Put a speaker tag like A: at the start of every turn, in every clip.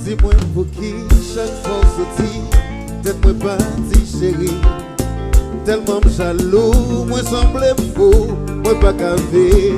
A: Dis-moi pour qui chaque fois sorti, tête-moi pas dit chérie. Tellement jaloux, moi semble faux, moi pas cavé.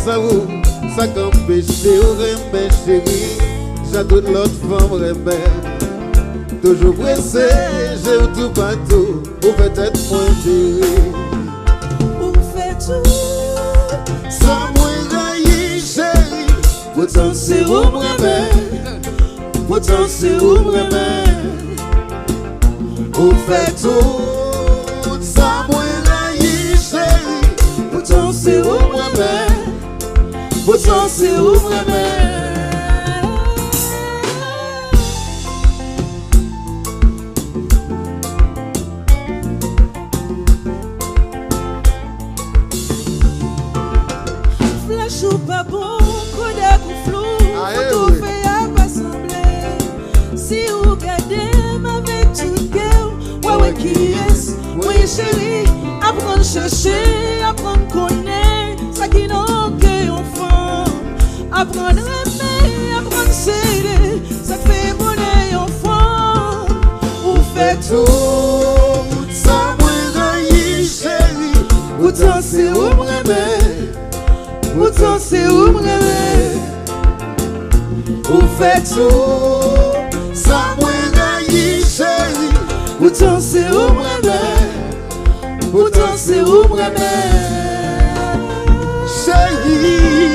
A: Ça ou, ça qu'empêche au remède chérie. J'adore l'autre femme remède. Toujours pressé, j'ai tout partout, pour peut-être moins chérie.
B: Pour faire tout,
A: sans moi railler chérie.
B: pourtant c'est où remède. Pourtant c'est où remède.
A: Pour faire tout, sans moi railler chérie.
B: Pourtant c'est où remède. Pourtant c'est où remède. Flash ou pas bon, Kodak ou flou, photo fait à pas sembler. Si vous gardez avec tout cœur, ouais qui est, oui chérie, apprendre chercher, apprendre connaître, ça qui n'a que enfant. Apprendre aimer, apprendre s'aider, ça fait bonheur enfant. Ou fait
A: tout, sans moi railler chérie.
B: pourtant c'est où remède. Pourtant c'est où remède.
A: Ou fait tout, sans moi railler chérie.
B: Pourtant c'est où remède. Pourtant c'est où remède.
A: Chérie.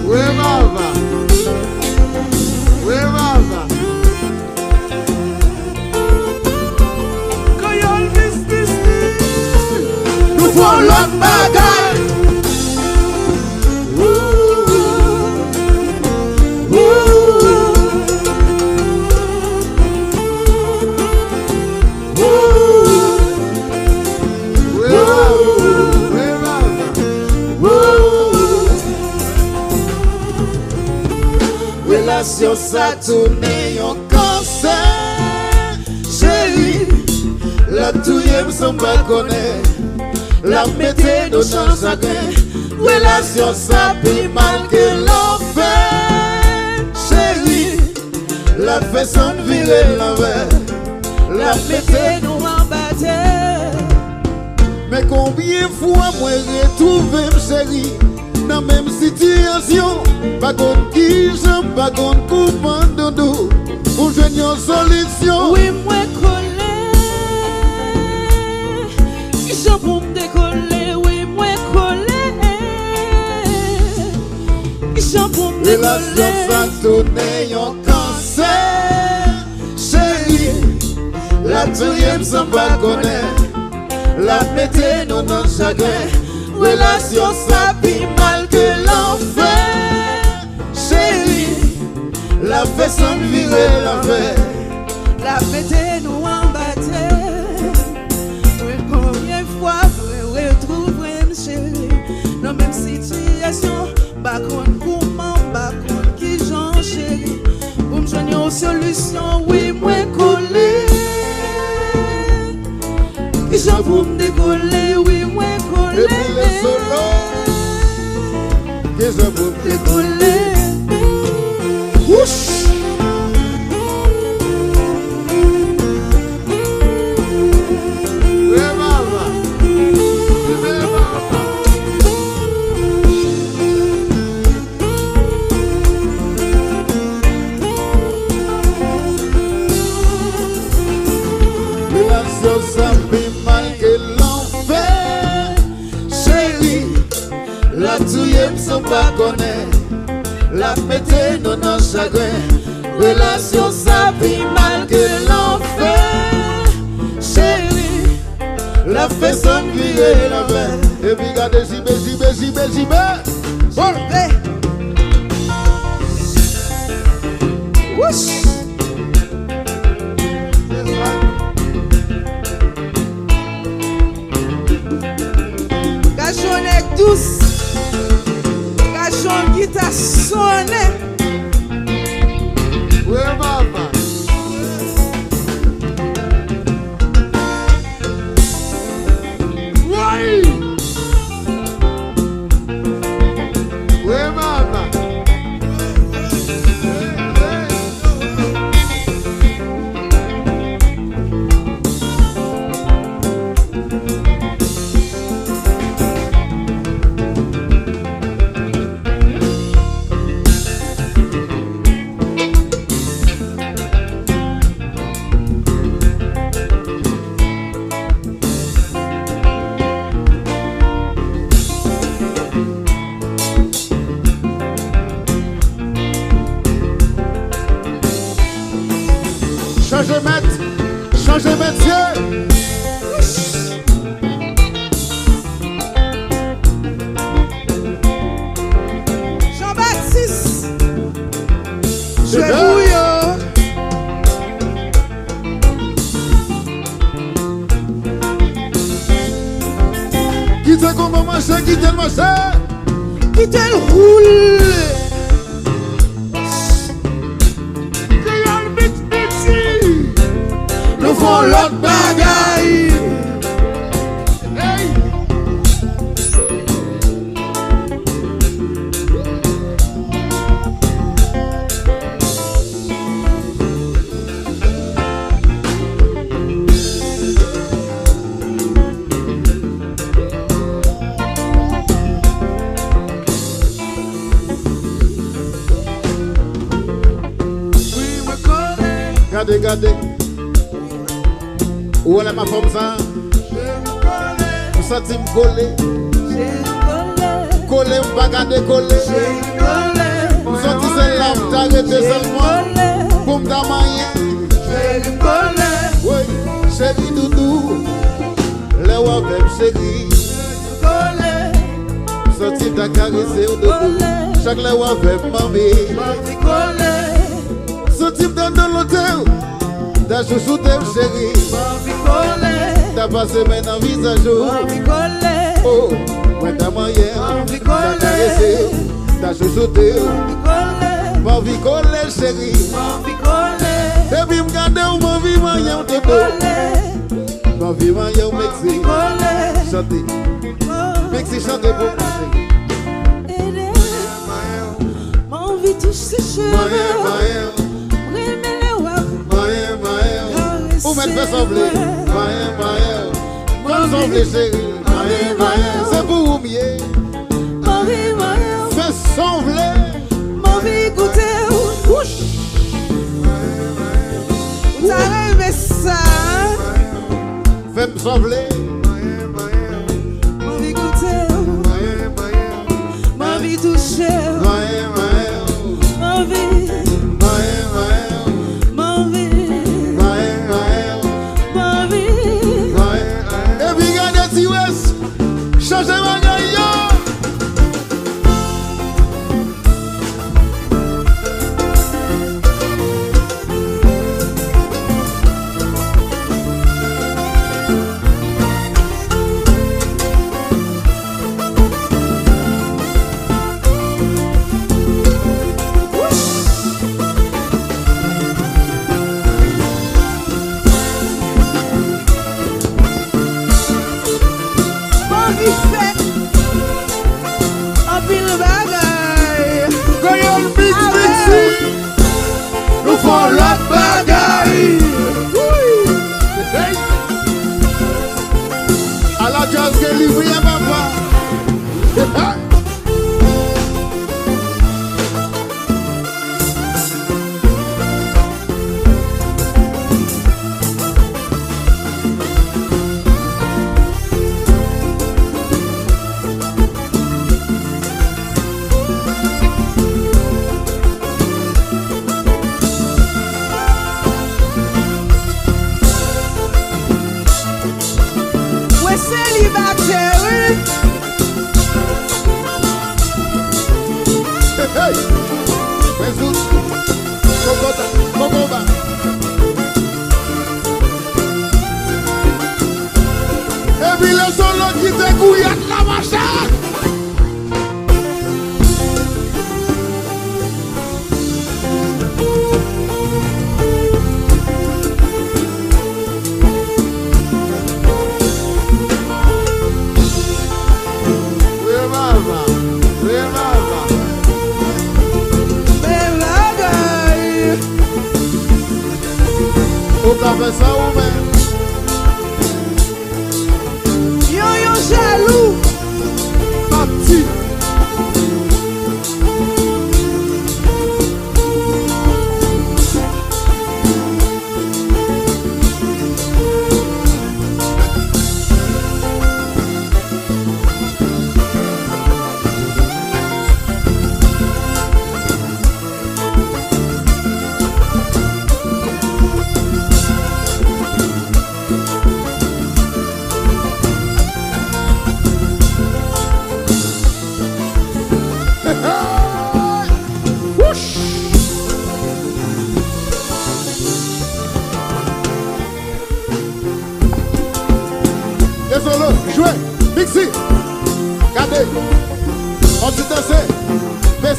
A: Ouais maman. Ouais maman.
B: Quand y'a le business,
A: Nous prenons l'autre bagaille. Relation ça tourne en cancer. Chérie, la touille sans pas connaître. La méthode de nos chagrin. Relation ça plus mal que l'enfer. Chérie, la fait sans virer l'envers. La méthode
B: nous embattait.
A: mais combien de fois moi retrouvé chérie dans même situation, pas contre qui j'aime, pas contre coupant de dos, pour joindre une solution.
B: Oui, moi collé, qui j'en pour me décoller. Oui, moi collé, qui j'en pour me
A: Relation
B: décoller.
A: ça tourne en cancer. Chérie, la touille sans pas connaître. La méthode dans nos chagrins. Relation ça pis mal que l'enfer. Chérie, la fait sans virer l'enfer.
B: La fête nous embattait. Oui, combien de fois vous retrouverez chérie dans même situation. Par contre, comment, par contre, qui j'en chérie. Pour me joindre une solution, oui, moi collé. Qui j'en pour me décoller, oui, moi collé.
A: Et puis les solos, qu'ils ont pour me
B: décoller.
A: Ouch! Ouais, maman. Ouais, maman. Relation ça fait mal que l'enfer. Chérie, la touille sans pas connaître. La méthode dans nos chagrins. Relation ça fait mal que l'enfer. Chérie, la fait sans virer l'envers. Et puis regardez j'y bon.
B: Hey. Whoosh.
A: Changez maître, changez métier.
B: Jean-Baptiste, je
A: bien.
B: bouillon.
A: Quittez comment marcher, quittez le marcher.
B: Qui te le roule.
A: Nous faisons l'autre bagaille. Hey. Regardez, regardez. Où est ma femme ça? Vous sentez me coller? Coller, vous pas garder coller. Vous sentez celle-là, vous arrêtez seulement. Pour me demander. Oui, chérie doudou. Les wabem chérie. Vous sentez ta caresser au doudou. Chaque les wabem mamie. Ce type dans l'hôtel, t'as chouchouté chérie. T'as passé maintenant visage. Oh, moi t'as moyen. T'as caressé, t'as chouchouté. M'en vie coller chérie. Et puis m'garder ou m'en vie moyen dodo. M'en vie moyen Mexique. Chantez. Mexique chantez pour moi chérie.
B: M'en vie touche ses cheveux.
A: Ou mettre fait sembler, comme sembler chérie, c'est pour vous mieux. Fais sembler,
B: m'en vie goûter. T'as aimé ça?
A: fais sembler,
B: M'en vie goûter. M'en vie toucher. M'en vie.
A: changez ma gagne. Nous faisons la bagaille. À la jazz que livre y'a papa. Hey, Jesus, Kokoba. Et puis le solo qui te couille la machine. Au café ça ou même
B: Yo jaloux.
A: parti.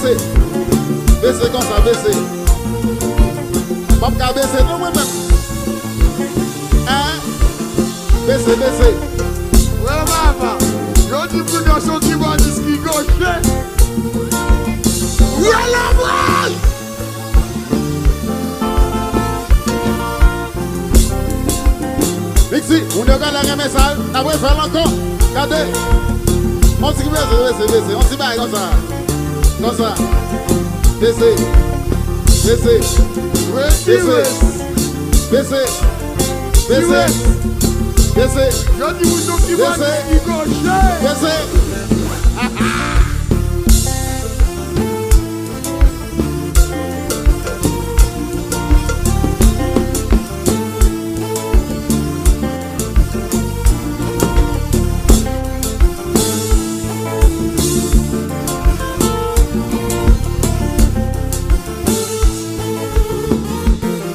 A: baisser. Baisser comme ça, baisser. Pas qu'à baisser, non, moi-même. Hein? Baisser, baisser.
C: Ouais, maman. Je dis pour nous sortir voir du ski gauche. Y'a la voile!
A: Mixi, on regarde la message, on va faire encore. Regardez. On s'y baisse, on s'y bat comme ça. Comme ça. Baissez. Baissez. Baissez. Baissez. Baissez. Baissez.
C: Je dis pour nous qui va du ski gauche.
A: Baissez.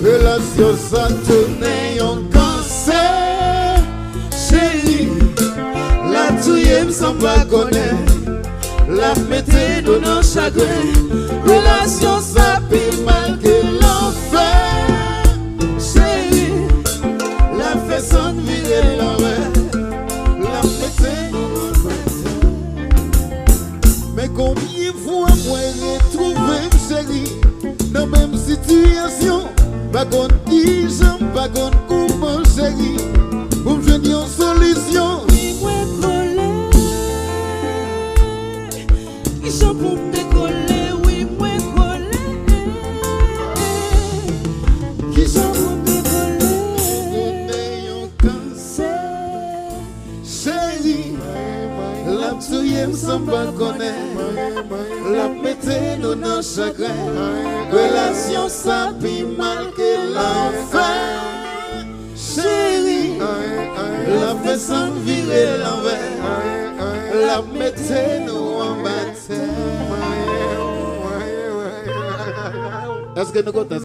A: Relation ça tourne en cancer. Chérie, la touille sans pas connaître. La mettez dans nos chagrins. Relation ça pire mal que l'enfer. Chérie, la fait sans virer l'envers. La mettez dans nos mais combien de fois moi retrouver chérie dans la même situation? Pas qu'on dit, j'aime pas qu'on coupe, chérie. Pour me joindre une solution.
B: Oui, moi collé. Ils sont pour me décoller. Oui, moi collé. Ils sont pour me décoller.
A: On cancer. Chérie, la touille sans pas connaître. La mettez dans nos chagrins. Relation ça pis mal que l'enfer. Chérie, la fait sans virer l'envers. La mettez nous en bataille. Est-ce que nous comptons